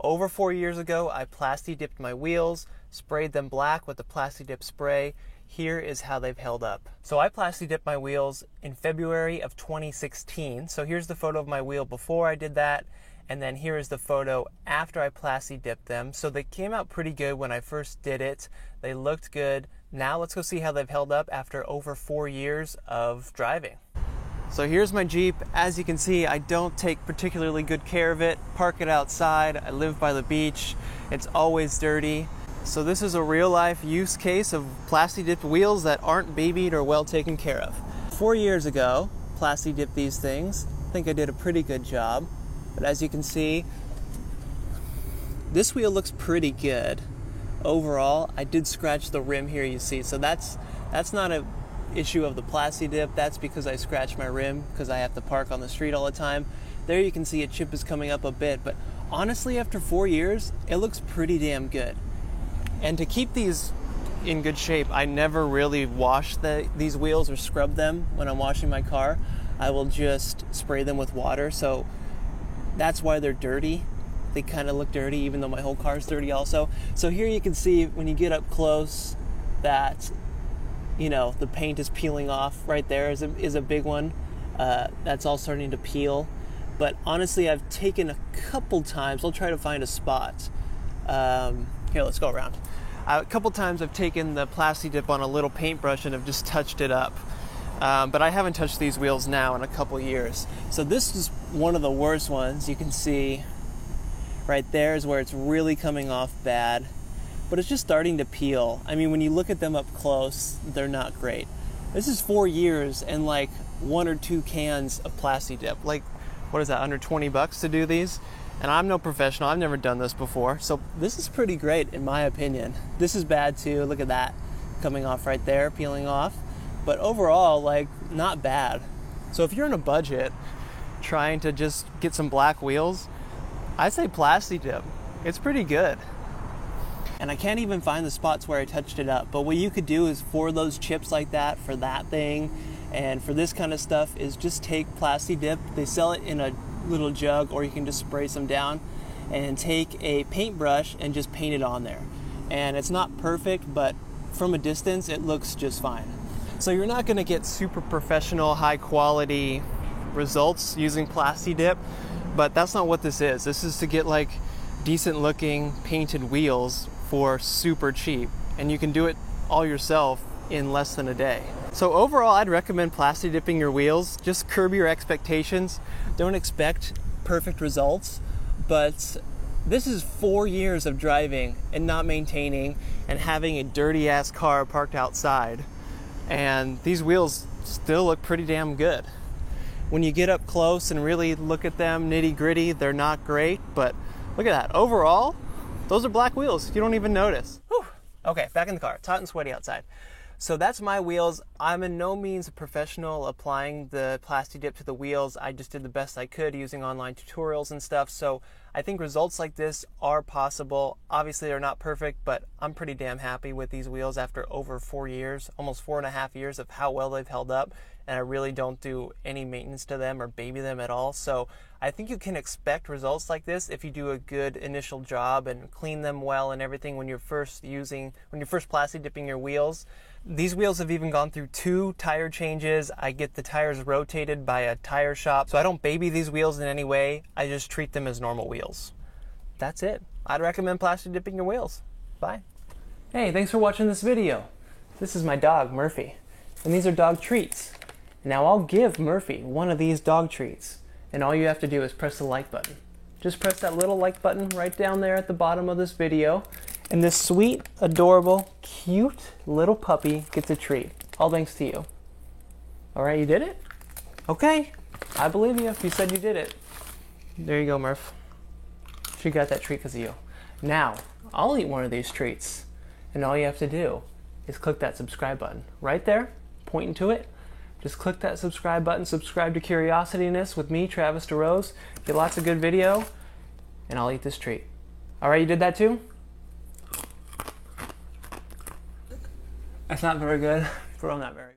over 4 years ago, I Plasti Dipped my wheels, sprayed them black with the Plasti Dip spray. Here is how they've held up. So I Plasti Dipped my wheels in February of 2016. So here's the photo of my wheel before I did that, and then here is the photo after I Plasti Dipped them. So they came out pretty good when I first did it. They looked good. Now let's go see how they've held up after over 4 years of driving. So here's my Jeep. As you can see, I don't take particularly good care of it. Park it outside. I live by the beach. It's always dirty. So this is a real life use case of Plasti Dipped wheels that aren't babied or well taken care of. 4 years ago, Plasti Dipped these things. I think I did a pretty good job. But as you can see, this wheel looks pretty good. Overall, I did scratch the rim here, you see. So that's not a issue of the Plasti Dip. That's because I scratched my rim because I have to park on the street all the time. There you can see a chip is coming up a bit, but honestly, after 4 years, it looks pretty damn good. And to keep these in good shape, I never really wash these wheels or scrub them when I'm washing my car. I will just spray them with water, so that's why they're dirty. They kind of look dirty, even though my whole car is dirty also. So here you can see when you get up close that, you know, the paint is peeling off. Right there is a big one. That's all starting to peel. But honestly, I've taken a couple times. I'll try to find a spot. Here, let's go around. A couple times I've taken the Plasti Dip on a little paintbrush and have just touched it up. But I haven't touched these wheels now in a couple years. So this is one of the worst ones. You can see right there is where it's really coming off bad. But it's just starting to peel. I mean, when you look at them up close, they're not great. This is 4 years and like 1 or 2 cans of Plasti Dip. Like, what is that, under 20 bucks to do these? And I'm no professional, I've never done this before. So this is pretty great in my opinion. This is bad too, look at that. Coming off right there, peeling off. But overall, like, not bad. So if you're on a budget, trying to just get some black wheels, I say Plasti Dip. It's pretty good. And I can't even find the spots where I touched it up. But what you could do is for those chips like that, for that thing, and for this kind of stuff, is just take Plasti Dip. They sell it in a little jug, or you can just spray some down and take a paintbrush and just paint it on there. And it's not perfect, but from a distance, it looks just fine. So you're not gonna get super professional, high quality results using Plasti Dip, but that's not what this is. This is to get like decent looking painted wheels for super cheap, and you can do it all yourself in less than a day. So overall, I'd recommend Plasti Dipping your wheels. Just curb your expectations. Don't expect perfect results, but this is 4 years of driving and not maintaining and having a dirty ass car parked outside, and these wheels still look pretty damn good. When you get up close and really look at them nitty gritty, they're not great, but look at that. Overall, those are black wheels. You don't even notice. Whew. Okay, back in the car. It's hot and sweaty outside. So that's my wheels. I'm in no means a professional applying the Plasti Dip to the wheels. I just did the best I could using online tutorials and stuff. So I think results like this are possible. Obviously they're not perfect, but I'm pretty damn happy with these wheels after over 4 years, almost 4.5 years of how well they've held up. And I really don't do any maintenance to them or baby them at all. So I think you can expect results like this if you do a good initial job and clean them well and everything when you're first Plasti Dipping your wheels. These wheels have even gone through 2 tire changes. I get the tires rotated by a tire shop. So I don't baby these wheels in any way. I just treat them as normal wheels. That's it. I'd recommend Plasti Dipping your wheels. Bye. Hey, thanks for watching this video. This is my dog, Murphy. And these are dog treats. Now I'll give Murphy one of these dog treats, and all you have to do is press the like button. Just press that little like button right down there at the bottom of this video, and this sweet, adorable, cute little puppy gets a treat. All thanks to you. Alright, you did it? Okay, I believe you if you said you did it. There you go, Murph. She got that treat because of you. Now, I'll eat one of these treats, and all you have to do is click that subscribe button. Right there, pointing to it. Just click that subscribe button, subscribe to Curiosityness with me, Travis DeRose. Get lots of good video, and I'll eat this treat. All right, you did that too? That's not very good. Bro, not very good.